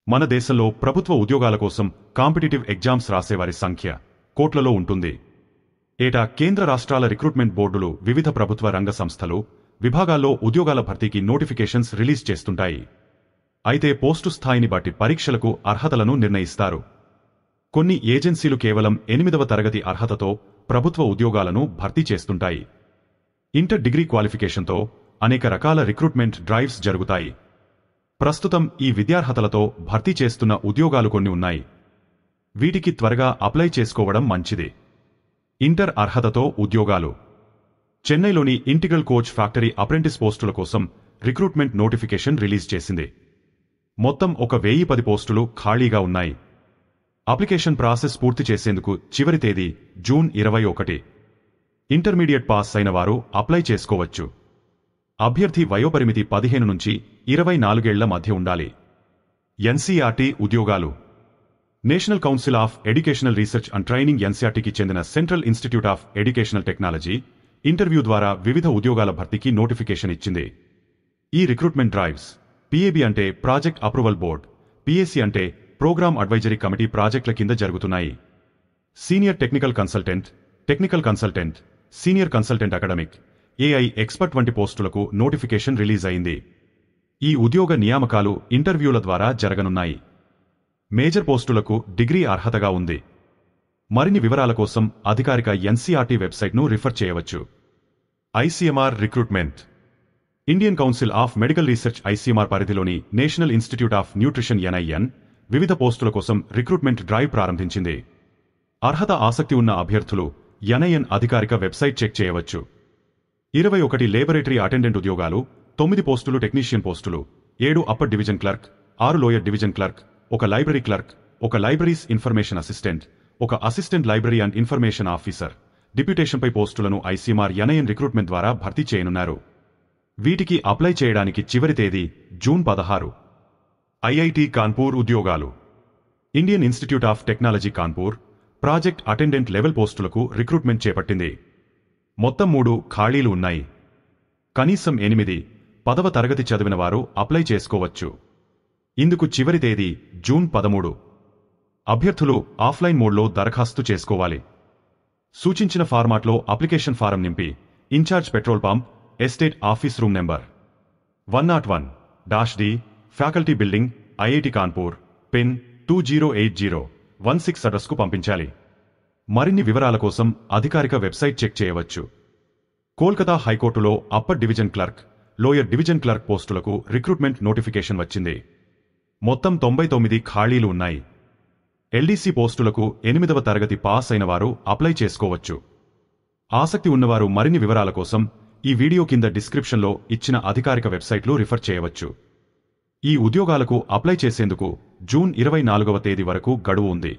మన దేశంలో ప్రభుత్వ ఉద్యోగాల కోసం కాంపిటిటివ్ ఎగ్జామ్స్ రాసేవారి సంఖ్య కోట్లలో ఉంటుంది. ఏటా కేంద్ర రాష్ట్రాల రిక్రూట్మెంట్ బోర్డులు వివిధ ప్రభుత్వ రంగ సంస్థలు విభాగాల్లో ఉద్యోగాల భర్తీకి నోటిఫికేషన్స్ రిలీజ్ చేస్తుంటాయి. అయితే పోస్టు స్థాయిని బట్టి పరీక్షలకు అర్హతలను నిర్ణయిస్తారు. కొన్ని ఏజెన్సీలు కేవలం 8వ తరగతి అర్హతతో ప్రభుత్వ ఉద్యోగాలను భర్తీ చేస్తుంటాయి. ఇంటర్ డిగ్రీ క్వాలిఫికేషన్తో అనేక రకాల రిక్రూట్మెంట్ డ్రైవ్స్ జరుగుతాయి. ప్రస్తుతం ఈ విద్యార్హతలతో భర్తీ చేస్తున్న ఉద్యోగాలు కొన్ని ఉన్నాయి. వీటికి త్వరగా అప్లై చేసుకోవడం మంచిది. ఇంటర్ అర్హతతో ఉద్యోగాలు. చెన్నైలోని ఇంటిగ్రల్ కోచ్ ఫ్యాక్టరీ అప్రెంటిస్ పోస్టుల కోసం రిక్రూట్మెంట్ నోటిఫికేషన్ రిలీజ్ చేసింది. మొత్తం 1010 పోస్టులు ఖాళీగా ఉన్నాయి. అప్లికేషన్ ప్రాసెస్ పూర్తి చేసేందుకు చివరి తేదీ జూన్ 21. ఇంటర్మీడియట్ పాస్ అయిన వారు అప్లై చేసుకోవచ్చు. అభ్యర్థి వయోపరిమితి 15 నుంచి 24 ఏళ్ల మధ్య ఉండాలి. ఎన్సీఆర్టీ ఉద్యోగాలు. National council of educational research and training ఎన్సీఆర్టీకి చెందిన central institute of educational technology interview ద్వారా వివిధ ఉద్యోగాల భర్తీకి నోటిఫికేషన్ ఇచ్చింది. ఈ రిక్రూట్మెంట్ డ్రైవ్స్ పీఏబీ అంటే ప్రాజెక్ట్ అప్రూవల్ బోర్డ్, పీఏసీ అంటే ప్రోగ్రామ్ అడ్వైజరీ కమిటీ ప్రాజెక్టుల కింద జరుగుతున్నాయి. Senior technical consultant, senior consultant academic, AI expert వంటి పోస్టులకు నోటిఫికేషన్ రిలీజ్ అయింది. ఈ ఉద్యోగ నియామకాలు ఇంటర్వ్యూల ద్వారా జరగనున్నాయి. మేజర్ పోస్టులకు డిగ్రీ అర్హతగా ఉంది. మరిన్ని వివరాల కోసం అధికారిక ఎన్సీఆర్టీ వెబ్సైట్ను రిఫర్ చేయవచ్చు. ICMR recruitment. Indian council of medical research ICMR పరిధిలోని national institute of nutrition NIN వివిధ పోస్టుల కోసం రిక్రూట్మెంట్ డ్రైవ్ ప్రారంభించింది. అర్హత ఆసక్తి ఉన్న అభ్యర్థులు ఎన్ఐఎన్ అధికారిక వెబ్సైట్ చెక్ చేయవచ్చు. 21 లేబొరేటరీ అటెండెంట్ ఉద్యోగాలు, 9 పోస్టులు టెక్నీషియన్ పోస్టులు, 7 upper division clerk, 6 lower division clerk, 1 library clerk, 1 libraries information assistant, 1 assistant library and information officer, డిప్యూటేషన్పై పోస్టులను ఐసీఎంఆర్ ఎన్ఐఎన్ రిక్రూట్మెంట్ ద్వారా భర్తీ చేయనున్నారు. వీటికి అప్లై చేయడానికి చివరి తేదీ జూన్ 16. ఐఐటి కాన్పూర్ ఉద్యోగాలు. Indian institute of technology Kanpur project attendant level పోస్టులకు రిక్రూట్మెంట్ చేపట్టింది. మొత్తం 3 ఖాళీలు ఉన్నాయి. కనీసం 8, 10వ తరగతి చదివిన వారు అప్లై చేసుకోవచ్చు. ఇందుకు చివరి తేదీ జూన్ 13. అభ్యర్థులు ఆఫ్లైన్ మోడ్లో దరఖాస్తు చేసుకోవాలి. సూచించిన ఫార్మాట్లో అప్లికేషన్ ఫారం నింపి ఇన్ఛార్జ్ petrol pump, estate office room number 101-D, faculty building, IIT Kanpur, pin 208016 అడ్రస్కు పంపించాలి. మరిన్ని వివరాల కోసం అధికారిక వెబ్సైట్ చెక్ చేయవచ్చు. కోల్కతా హైకోర్టులో upper division clerk, lower division clerk పోస్టులకు రిక్రూట్మెంట్ నోటిఫికేషన్ వచ్చింది. మొత్తం 99 ఖాళీలు ఉన్నాయి. ఎల్డీసీ పోస్టులకు 8వ తరగతి పాస్ అయిన వారు అప్లై చేసుకోవచ్చు. ఆసక్తి ఉన్నవారు మరిన్ని వివరాల కోసం ఈ వీడియో కింద డిస్క్రిప్షన్లో ఇచ్చిన అధికారిక వెబ్సైట్లు రిఫర్ చేయవచ్చు. ఈ ఉద్యోగాలకు అప్లై చేసేందుకు జూన్ 24వ తేదీ వరకు గడువు ఉంది.